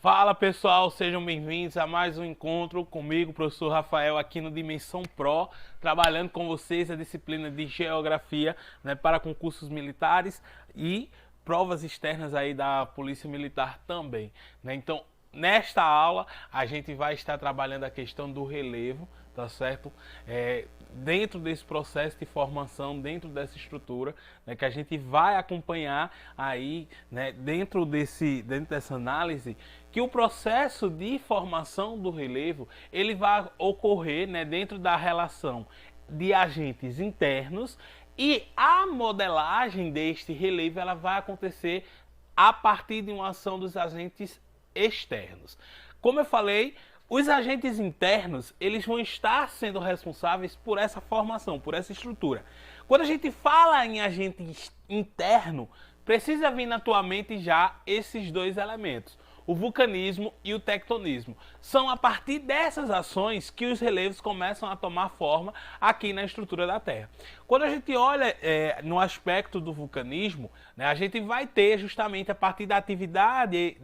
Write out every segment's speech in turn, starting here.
Fala pessoal, sejam bem-vindos a mais um encontro comigo, professor Rafael, aqui no Dimensão Pro, trabalhando com vocês a disciplina de Geografia, né, para concursos militares e provas externas aí da Polícia Militar também, né? Então, nesta aula, a gente vai estar trabalhando a questão do relevo, tá certo? Dentro desse processo de formação, dentro dessa estrutura, né, que a gente vai acompanhar aí, né, dentro dessa análise, que o processo de formação do relevo, ele vai ocorrer, né, dentro da relação de agentes internos e a modelagem deste relevo, ela vai acontecer a partir de uma ação dos agentes externos. Como eu falei, os agentes internos, eles vão estar sendo responsáveis por essa formação, por essa estrutura. Quando a gente fala em agente interno, precisa vir na tua mente já esses dois elementos, o vulcanismo e o tectonismo. São a partir dessas ações que os relevos começam a tomar forma aqui na estrutura da Terra. Quando a gente olha no aspecto do vulcanismo, né, a gente vai ter justamente a partir da atividade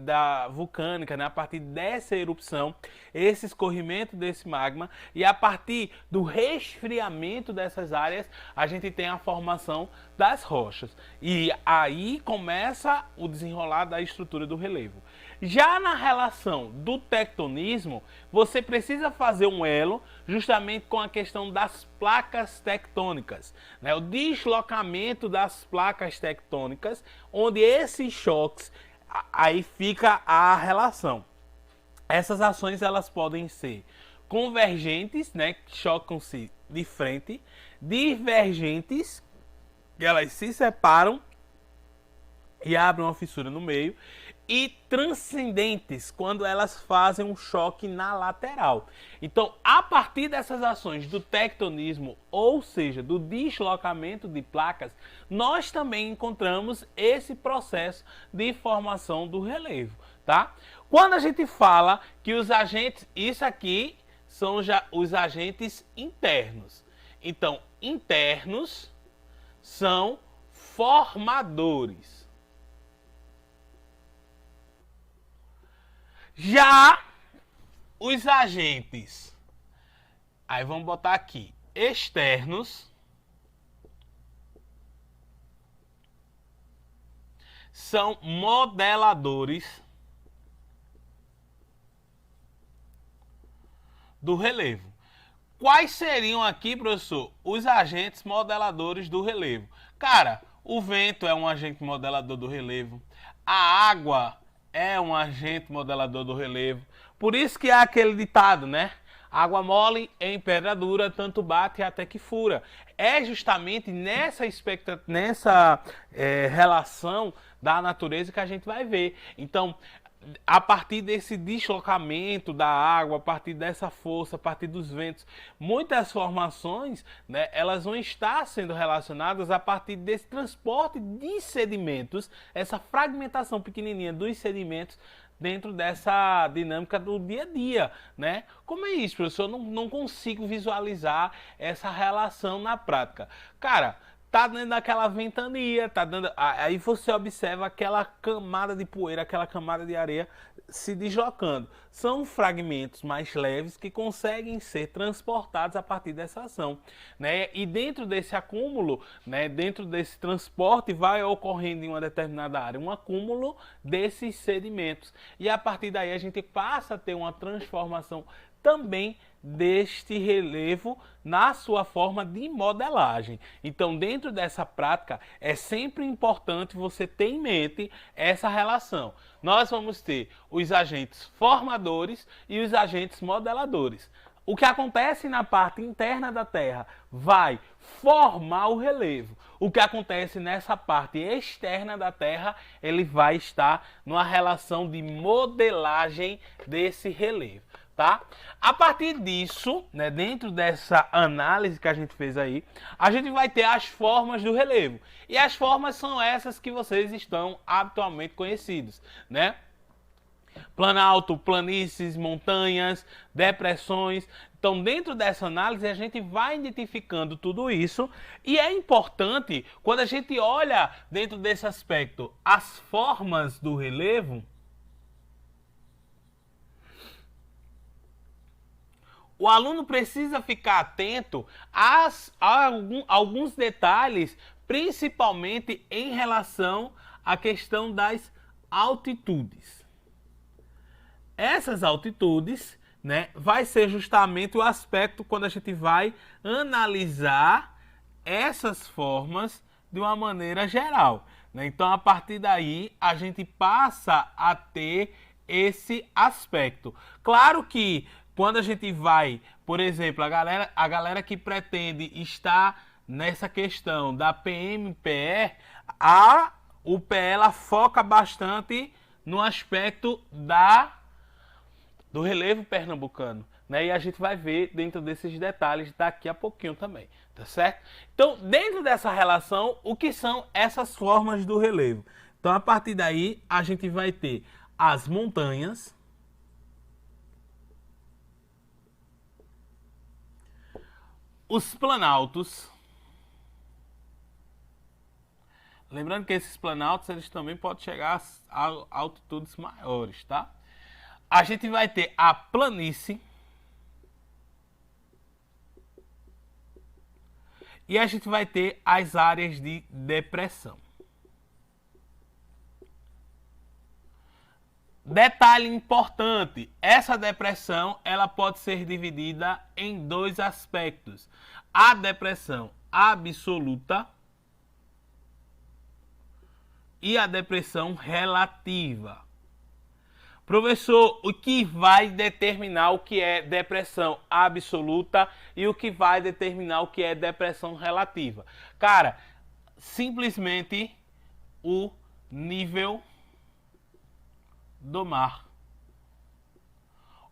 vulcânica, né, a partir dessa erupção, esse escorrimento desse magma, e a partir do resfriamento dessas áreas, a gente tem a formação das rochas. E aí começa o desenrolar da estrutura do relevo. Já na relação do tectonismo, você precisa fazer um elo justamente com a questão das placas tectônicas, né? O deslocamento das placas tectônicas, onde esses choques, aí fica a relação. Essas ações elas podem ser convergentes, né, que chocam-se de frente, divergentes, que elas se separam e abrem uma fissura no meio, e transcendentes, quando elas fazem um choque na lateral. Então, a partir dessas ações do tectonismo, ou seja, do deslocamento de placas, nós também encontramos esse processo de formação do relevo, tá? Quando a gente fala que os agentes, isso aqui são já os agentes internos. Então, internos são formadores. Já os agentes, aí vamos botar aqui, externos, são modeladores do relevo. Quais seriam aqui, professor, os agentes modeladores do relevo? Cara, o vento é um agente modelador do relevo, a água é um agente modelador do relevo. Por isso que há aquele ditado, né? Água mole em pedra dura, tanto bate até que fura. É justamente nessa relação da natureza que a gente vai ver. Então, a partir desse deslocamento da água, a partir dessa força, a partir dos ventos, muitas formações, né, elas vão estar sendo relacionadas a partir desse transporte de sedimentos, essa fragmentação pequenininha dos sedimentos dentro dessa dinâmica do dia a dia, né? Como é isso, professor? Eu não consigo visualizar essa relação na prática. Cara, tá dentro daquela ventania, tá dando, aí você observa aquela camada de poeira, aquela camada de areia se deslocando. São fragmentos mais leves que conseguem ser transportados a partir dessa ação, né? E dentro desse acúmulo, né, dentro desse transporte vai ocorrendo em uma determinada área um acúmulo desses sedimentos. E a partir daí a gente passa a ter uma transformação também deste relevo na sua forma de modelagem. Então, dentro dessa prática, é sempre importante você ter em mente essa relação. Nós vamos ter os agentes formadores e os agentes modeladores. O que acontece na parte interna da Terra vai formar o relevo. O que acontece nessa parte externa da Terra, ele vai estar numa relação de modelagem desse relevo. Tá? A partir disso, né, dentro dessa análise que a gente fez aí, a gente vai ter as formas do relevo. E as formas são essas que vocês estão habitualmente conhecidos, né? Planalto, planícies, montanhas, depressões. Então, dentro dessa análise, a gente vai identificando tudo isso. E é importante, quando a gente olha dentro desse aspecto, as formas do relevo, aluno precisa ficar atento a alguns detalhes, principalmente em relação à questão das altitudes. Essas altitudes, né, vai ser justamente o aspecto quando a gente vai analisar essas formas de uma maneira geral, né? Então, a partir daí, a gente passa a ter esse aspecto. Claro que quando a gente vai, por exemplo, a galera que pretende estar nessa questão da PM/PE, a UPE ela foca bastante no aspecto do relevo pernambucano, né? E a gente vai ver dentro desses detalhes daqui a pouquinho também, tá certo? Então, dentro dessa relação, o que são essas formas do relevo? Então, a partir daí, a gente vai ter as montanhas, os planaltos. Lembrando que esses planaltos, eles também podem chegar a altitudes maiores, tá? A gente vai ter a planície. E a gente vai ter as áreas de depressão. Detalhe importante, essa depressão ela pode ser dividida em dois aspectos. A depressão absoluta e a depressão relativa. Professor, o que vai determinar o que é depressão absoluta e o que vai determinar o que é depressão relativa? Cara, simplesmente o nível do mar.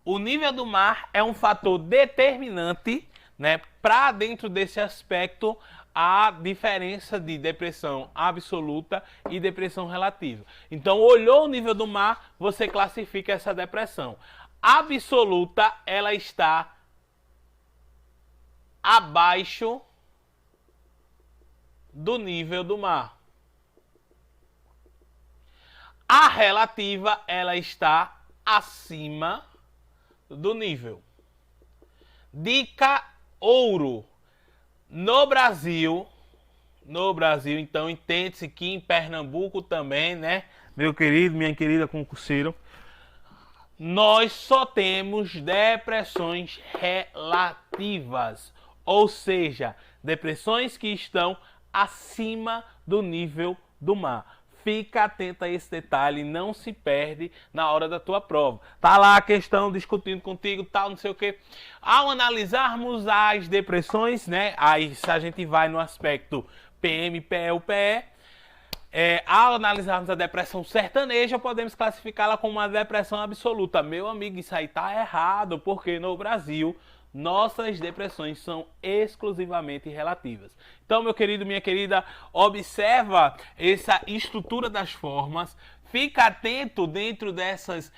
O nível do mar é um fator determinante, né, para dentro desse aspecto a diferença de depressão absoluta e depressão relativa. Então, olhou o nível do mar, você classifica essa depressão. Absoluta, ela está abaixo do nível do mar. A relativa, ela está acima do nível. Dica ouro. No Brasil, então, entende-se que em Pernambuco também, né, meu querido, minha querida concurseiro, nós só temos depressões relativas, ou seja, depressões que estão acima do nível do mar. Fica atento a esse detalhe, não se perde na hora da tua prova. Tá lá a questão discutindo contigo, tal, não sei o que. Ao analisarmos as depressões, né, aí se a gente vai no aspecto PM, PE, UPE, ao analisarmos a depressão sertaneja, podemos classificá-la como uma depressão absoluta. Meu amigo, isso aí tá errado, porque no Brasil nossas depressões são exclusivamente relativas. Então, meu querido, minha querida, observa essa estrutura das formas, fica atento dentro dessas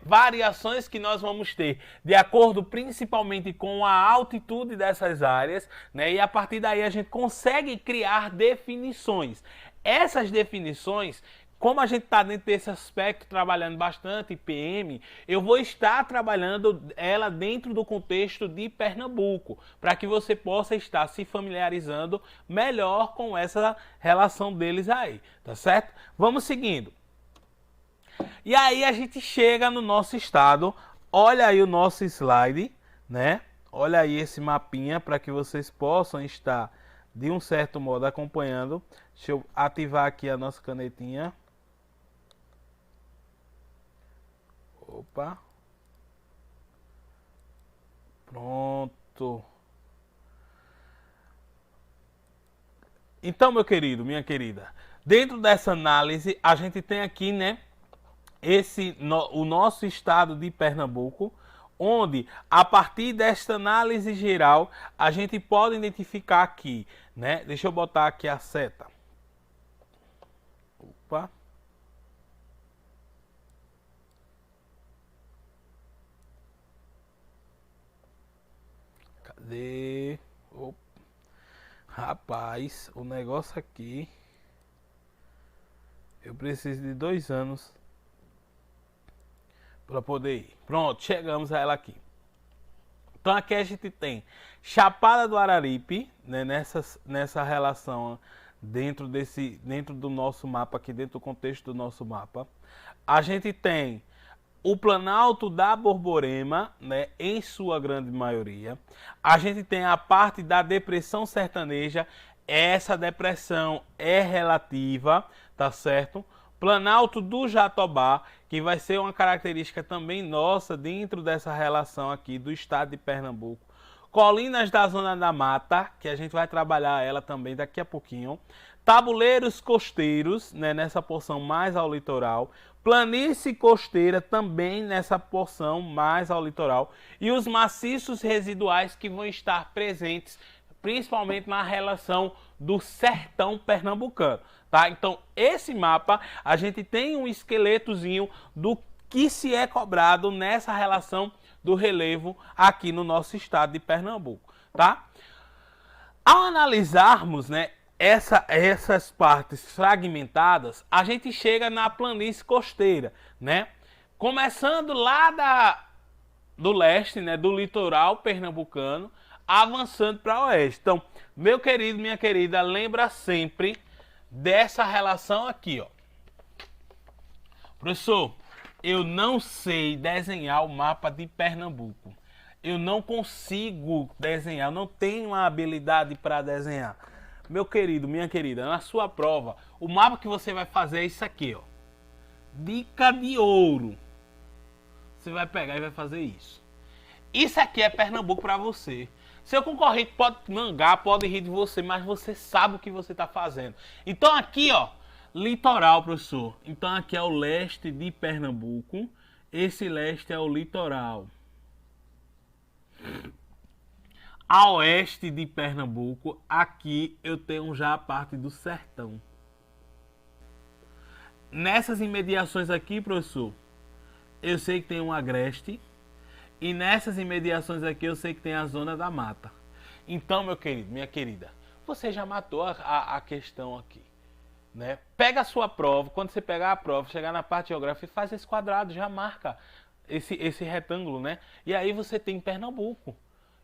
variações que nós vamos ter, de acordo principalmente com a altitude dessas áreas, né? E a partir daí a gente consegue criar definições. Essas definições, como a gente está dentro desse aspecto, trabalhando bastante PM, eu vou estar trabalhando ela dentro do contexto de Pernambuco, para que você possa estar se familiarizando melhor com essa relação deles aí, tá certo? Vamos seguindo. E aí a gente chega no nosso estado, olha aí o nosso slide, né? Olha aí esse mapinha para que vocês possam estar, de um certo modo, acompanhando. Deixa eu ativar aqui a nossa canetinha. Opa. Pronto. Então, meu querido, minha querida, dentro dessa análise, a gente tem aqui, né, o nosso estado de Pernambuco, onde, a partir desta análise geral, a gente pode identificar aqui, né, deixa eu botar aqui a seta. Opa. Cadê? Opa. Rapaz, o negócio aqui, eu preciso de 2 anos para poder ir. Pronto, chegamos a ela aqui. Então aqui a gente tem Chapada do Araripe, né, nessa relação dentro do nosso mapa, aqui dentro do contexto do nosso mapa. A gente tem o Planalto da Borborema, né, em sua grande maioria. A gente tem a parte da depressão sertaneja. Essa depressão é relativa, tá certo? Planalto do Jatobá, que vai ser uma característica também nossa dentro dessa relação aqui do estado de Pernambuco. Colinas da Zona da Mata, que a gente vai trabalhar ela também daqui a pouquinho. Tabuleiros costeiros, né, nessa porção mais ao litoral. Planície costeira também nessa porção mais ao litoral. E os maciços residuais que vão estar presentes principalmente na relação do sertão pernambucano, tá? Então, esse mapa, a gente tem um esqueletozinho do que se é cobrado nessa relação do relevo aqui no nosso estado de Pernambuco, tá? Ao analisarmos, né, essas partes fragmentadas, a gente chega na planície costeira, né? Começando lá do leste, né, do litoral pernambucano, avançando para o oeste. Então, meu querido, minha querida, lembra sempre dessa relação aqui, ó. Professor, eu não sei desenhar o mapa de Pernambuco. Eu não consigo desenhar, eu não tenho uma habilidade para desenhar. Meu querido, minha querida, na sua prova, o mapa que você vai fazer é isso aqui, ó. Dica de ouro. Você vai pegar e vai fazer isso. Isso aqui é Pernambuco para você. Seu concorrente pode mangar, pode rir de você, mas você sabe o que você está fazendo. Então aqui, ó, litoral, professor. Então aqui é o leste de Pernambuco. Esse leste é o litoral. A oeste de Pernambuco, aqui eu tenho já a parte do sertão. Nessas imediações aqui, professor, eu sei que tem um agreste. E nessas imediações aqui eu sei que tem a zona da mata. Então, meu querido, minha querida, você já matou a questão aqui, né? Pega a sua prova, quando você pegar a prova, chegar na parte geográfica, faz esse quadrado, já marca esse retângulo, né? E aí você tem Pernambuco.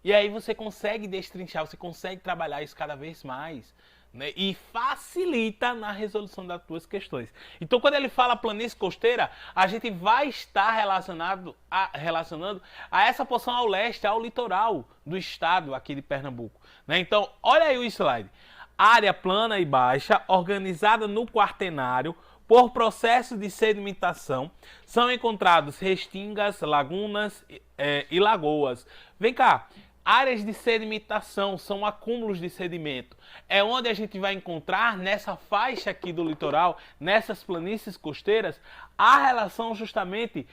E aí você consegue destrinchar, você consegue trabalhar isso cada vez mais, né? E facilita na resolução das tuas questões. Então, quando ele fala planície costeira, a gente vai estar relacionando a essa porção ao leste, ao litoral do estado aqui de Pernambuco, né? Então, olha aí o slide. Área plana e baixa, organizada no quaternário, por processo de sedimentação, são encontrados restingas, lagunas e lagoas. Vem cá. Áreas de sedimentação são acúmulos de sedimento. É onde a gente vai encontrar nessa faixa aqui do litoral, nessas planícies costeiras, a relação justamente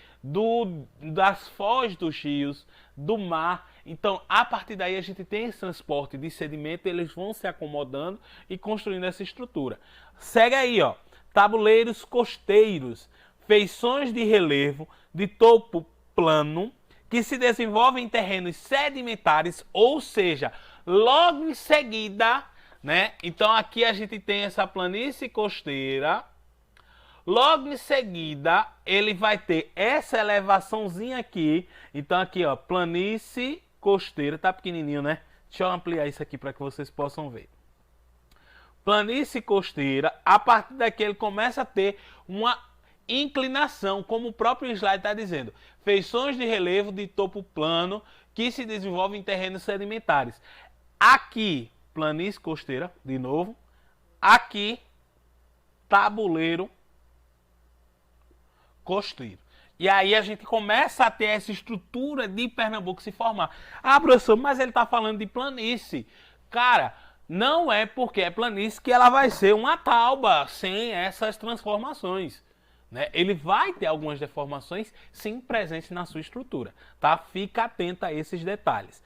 das foz dos rios, do mar. Então, a partir daí a gente tem esse transporte de sedimento, eles vão se acomodando e construindo essa estrutura. Segue aí, ó. Tabuleiros costeiros, feições de relevo de topo plano, que se desenvolvem em terrenos sedimentares, ou seja, logo em seguida, né? Então aqui a gente tem essa planície costeira. Logo em seguida, ele vai ter essa elevaçãozinha aqui. Então aqui, ó, planície costeira, tá pequenininho, né? Deixa eu ampliar isso aqui para que vocês possam ver. Planície costeira, a partir daqui ele começa a ter uma inclinação, como o próprio slide está dizendo. Feições de relevo de topo plano que se desenvolvem em terrenos sedimentares. Aqui, planície costeira, de novo. Aqui, tabuleiro costeiro. E aí a gente começa a ter essa estrutura de Pernambuco se formar. Ah, professor, mas ele está falando de planície. Cara, não é porque é planície que ela vai ser uma tauba sem essas transformações, né? Ele vai ter algumas deformações sim presentes na sua estrutura, tá? Fica atento a esses detalhes.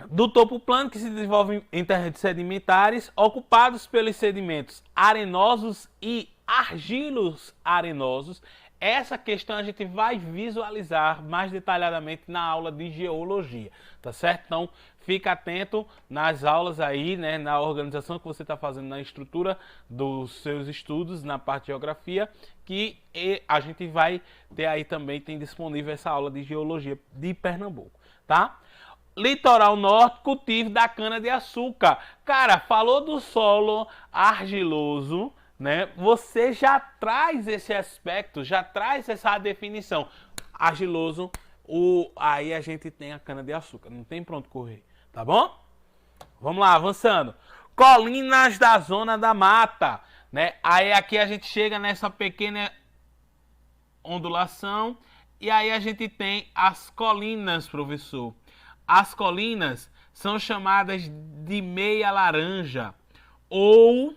Do topo plano que se desenvolve em terrenos sedimentares ocupados pelos sedimentos arenosos e argilos arenosos. Essa questão a gente vai visualizar mais detalhadamente na aula de geologia, tá certo? Então fica atento nas aulas aí, né, na organização que você está fazendo, na estrutura dos seus estudos, na parte de geografia, que a gente vai ter aí também, tem disponível essa aula de geologia de Pernambuco, tá? Litoral norte, cultivo da cana-de-açúcar. Cara, falou do solo argiloso, né? Você já traz esse aspecto, já traz essa definição. Argiloso, aí a gente tem a cana-de-açúcar, não tem pra onde correr, tá bom? Vamos lá, avançando. Colinas da zona da mata, né? Aí aqui a gente chega nessa pequena ondulação e aí a gente tem as colinas, professor. As colinas são chamadas de meia laranja ou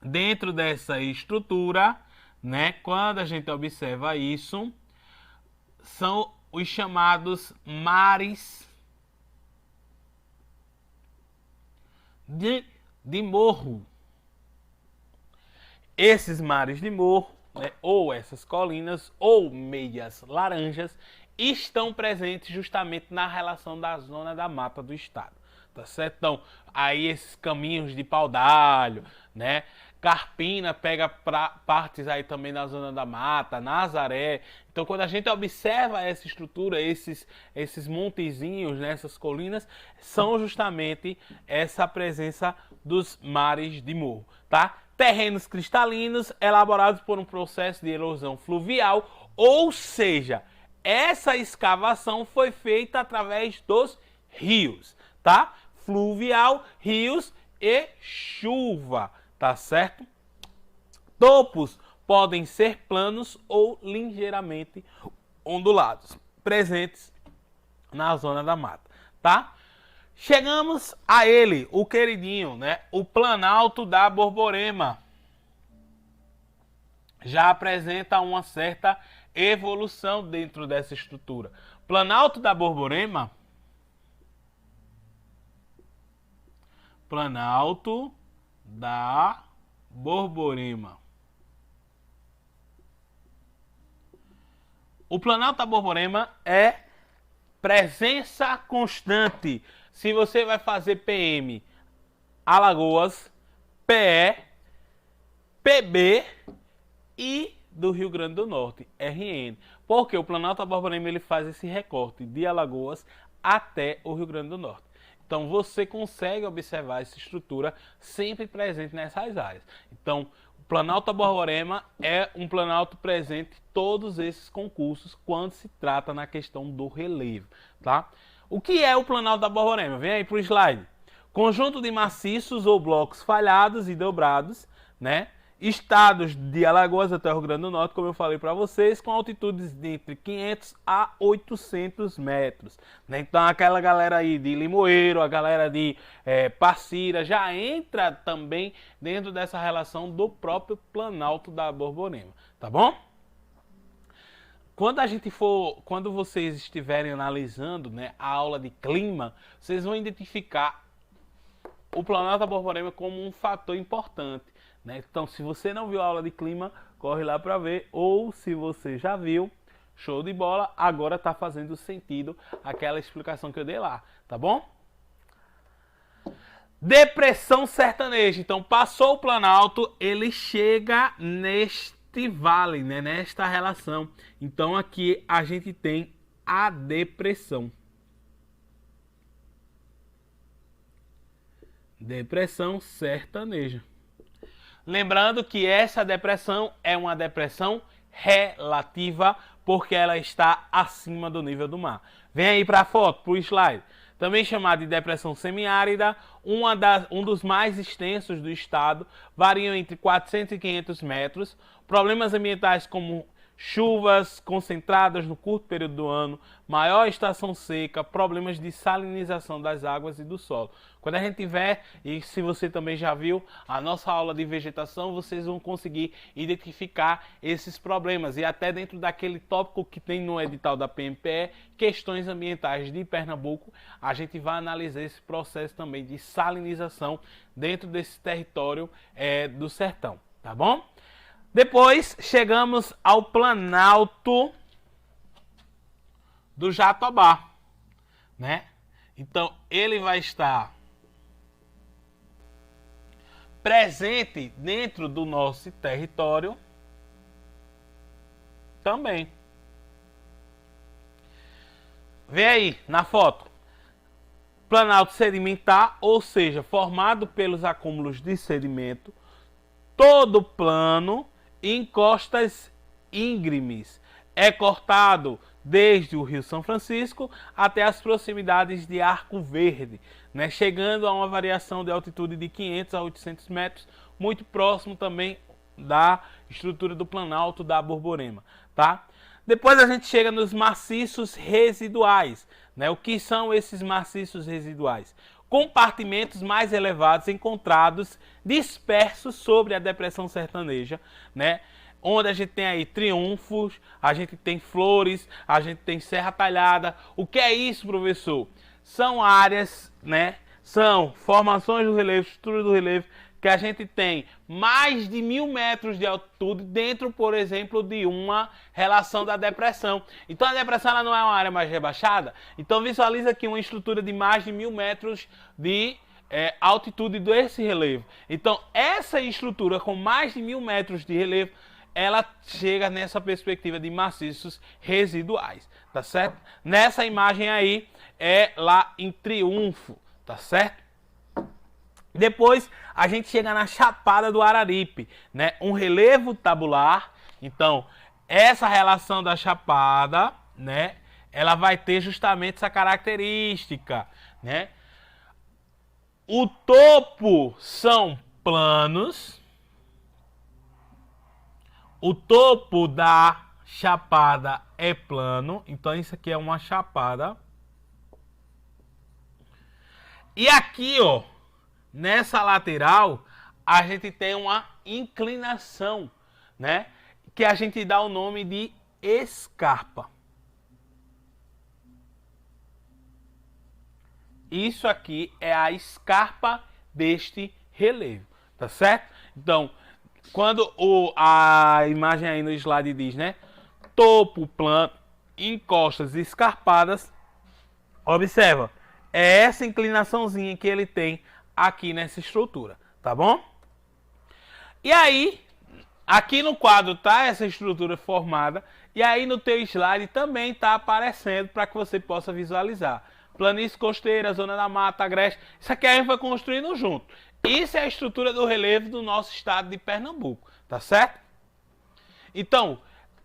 dentro dessa estrutura, né? Quando a gente observa isso, são os chamados mares de morro. Esses mares de morro, né, ou essas colinas, ou meias laranjas, estão presentes justamente na relação da zona da mata do estado, tá certo? Então, aí esses caminhos de pau-d'alho, né? Carpina pega partes aí também na zona da mata, Nazaré. Então, quando a gente observa essa estrutura, esses montezinhos, né, essas colinas, são justamente essa presença dos mares de morro, tá? Terrenos cristalinos elaborados por um processo de erosão fluvial, ou seja, essa escavação foi feita através dos rios, tá? Fluvial, rios e chuva, tá certo? Topos podem ser planos ou ligeiramente ondulados, presentes na zona da mata, tá? Chegamos a ele, o queridinho, né? O Planalto da Borborema. Já apresenta uma certa evolução dentro dessa estrutura. Planalto da Borborema. Planalto da Borborema. O Planalto da Borborema é presença constante. Se você vai fazer PM, Alagoas, PE, PB e do Rio Grande do Norte, RN. Porque o Planalto da Borborema ele faz esse recorte de Alagoas até o Rio Grande do Norte. Então você consegue observar essa estrutura sempre presente nessas áreas. Então o Planalto da Borborema é um planalto presente em todos esses concursos quando se trata na questão do relevo, tá? O que é o Planalto da Borborema? Vem aí para o slide. Conjunto de maciços ou blocos falhados e dobrados, né? Estados de Alagoas até o Rio Grande do Norte, como eu falei para vocês, com altitudes de entre 500 a 800 metros. Né? Então aquela galera aí de Limoeiro, a galera de Passira, já entra também dentro dessa relação do próprio Planalto da Borborema, tá bom? Quando vocês estiverem analisando, né, a aula de clima, vocês vão identificar o Planalto da Borborema como um fator importante. Né? Então, se você não viu a aula de clima, corre lá para ver. Ou se você já viu, show de bola, agora está fazendo sentido aquela explicação que eu dei lá, tá bom? Depressão sertaneja. Então, passou o Planalto, ele chega neste vale, né? Nesta relação. Então, aqui a gente tem a depressão. Depressão sertaneja. Lembrando que essa depressão é uma depressão relativa, porque ela está acima do nível do mar. Vem aí para a foto, para o slide. Também chamada de depressão semiárida, um dos mais extensos do estado, variam entre 400 e 500 metros. Problemas ambientais como chuvas concentradas no curto período do ano, maior estação seca, problemas de salinização das águas e do solo. Quando a gente tiver, e se você também já viu a nossa aula de vegetação, vocês vão conseguir identificar esses problemas. E até dentro daquele tópico que tem no edital da PMPE, questões ambientais de Pernambuco, a gente vai analisar esse processo também de salinização dentro desse território do sertão, tá bom? Depois chegamos ao Planalto do Jatobá, né? Então, ele vai estar presente dentro do nosso território também. Vê aí na foto. Planalto sedimentar, ou seja, formado pelos acúmulos de sedimento, todo plano, encostas íngremes. É cortado desde o Rio São Francisco até as proximidades de Arco Verde, né, chegando a uma variação de altitude de 500 a 800 metros, muito próximo também da estrutura do Planalto da Borborema, tá? Depois a gente chega nos maciços residuais, né? O que são esses maciços residuais? Compartimentos mais elevados encontrados dispersos sobre a depressão sertaneja, né? Onde a gente tem aí triunfos, a gente tem flores, a gente tem Serra Talhada. O que é isso, professor? São áreas, né? São formações do relevo, estrutura do relevo, que a gente tem mais de 1000 metros de altitude dentro, por exemplo, de uma relação da depressão. Então a depressão ela não é uma área mais rebaixada. Então visualiza aqui uma estrutura de mais de 1000 metros de altitude desse relevo. Então essa estrutura com mais de 1000 metros de relevo, ela chega nessa perspectiva de maciços residuais, tá certo? Nessa imagem aí é lá em Triunfo, tá certo? Depois a gente chega na Chapada do Araripe, né? Um relevo tabular. Então, essa relação da chapada, né? Ela vai ter justamente essa característica, né? O topo são planos. O topo da chapada é plano. Então, isso aqui é uma chapada. E aqui, ó, nessa lateral, a gente tem uma inclinação, né? Que a gente dá o nome de escarpa. Isso aqui é a escarpa deste relevo, tá certo? Então, quando a imagem aí no slide diz, né? Topo plano, encostas escarpadas, observa, é essa inclinaçãozinha que ele tem aqui nessa estrutura, tá bom? E aí, aqui no quadro tá essa estrutura formada, e aí no teu slide também tá aparecendo para que você possa visualizar. Planície costeira, zona da mata, agreste, isso aqui a gente vai construindo junto. Isso é a estrutura do relevo do nosso estado de Pernambuco, tá certo? Então,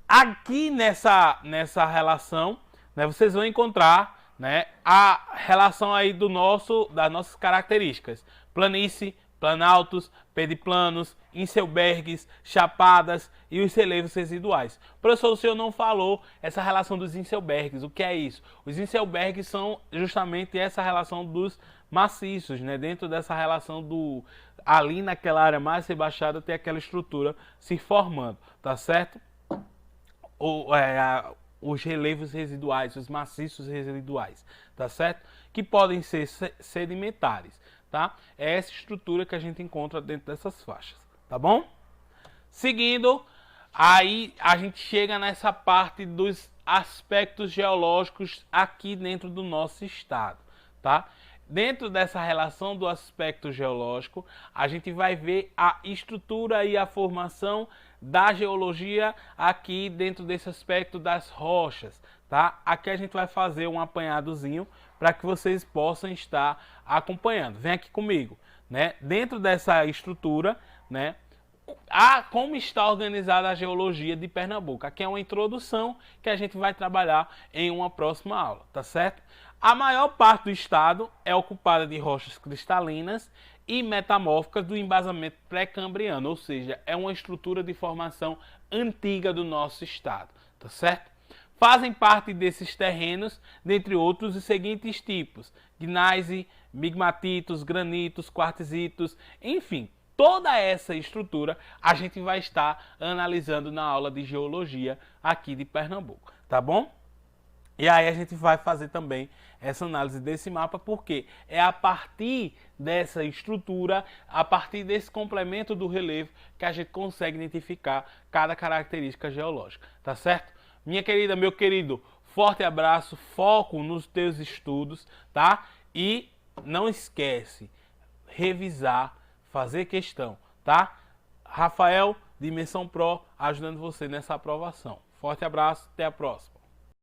aqui nessa relação, né, vocês vão encontrar, né, a relação aí das nossas características: planície, planaltos, pediplanos, inselbergues, chapadas e os relevos residuais. Professor, o senhor não falou essa relação dos inselbergues. O que é isso? Os inselbergues são justamente essa relação dos maciços, né? Dentro dessa relação ali naquela área mais rebaixada tem aquela estrutura se formando, tá certo? Os relevos residuais, os maciços residuais, tá certo? Que podem ser sedimentares, tá? É essa estrutura que a gente encontra dentro dessas faixas, tá bom? Seguindo, aí a gente chega nessa parte dos aspectos geológicos aqui dentro do nosso estado, tá? Dentro dessa relação do aspecto geológico, a gente vai ver a estrutura e a formação da geologia aqui dentro desse aspecto das rochas, tá? Aqui a gente vai fazer um apanhadozinho para que vocês possam estar acompanhando. Vem aqui comigo, né? Dentro dessa estrutura, né? Como está organizada a geologia de Pernambuco. Aqui é uma introdução que a gente vai trabalhar em uma próxima aula, tá certo? A maior parte do estado é ocupada de rochas cristalinas e metamórficas do embasamento pré-cambriano, ou seja, é uma estrutura de formação antiga do nosso estado, tá certo? Fazem parte desses terrenos, dentre outros, os seguintes tipos: gneiss, migmatitos, granitos, quartzitos, enfim, toda essa estrutura a gente vai estar analisando na aula de geologia aqui de Pernambuco, tá bom? E aí a gente vai fazer também essa análise desse mapa, porque é a partir dessa estrutura, a partir desse complemento do relevo, que a gente consegue identificar cada característica geológica, tá certo? Minha querida, meu querido, forte abraço, foco nos teus estudos, tá? E não esquece, revisar, fazer questão, tá? Rafael, Dimensão Pro, ajudando você nessa aprovação. Forte abraço, até a próxima.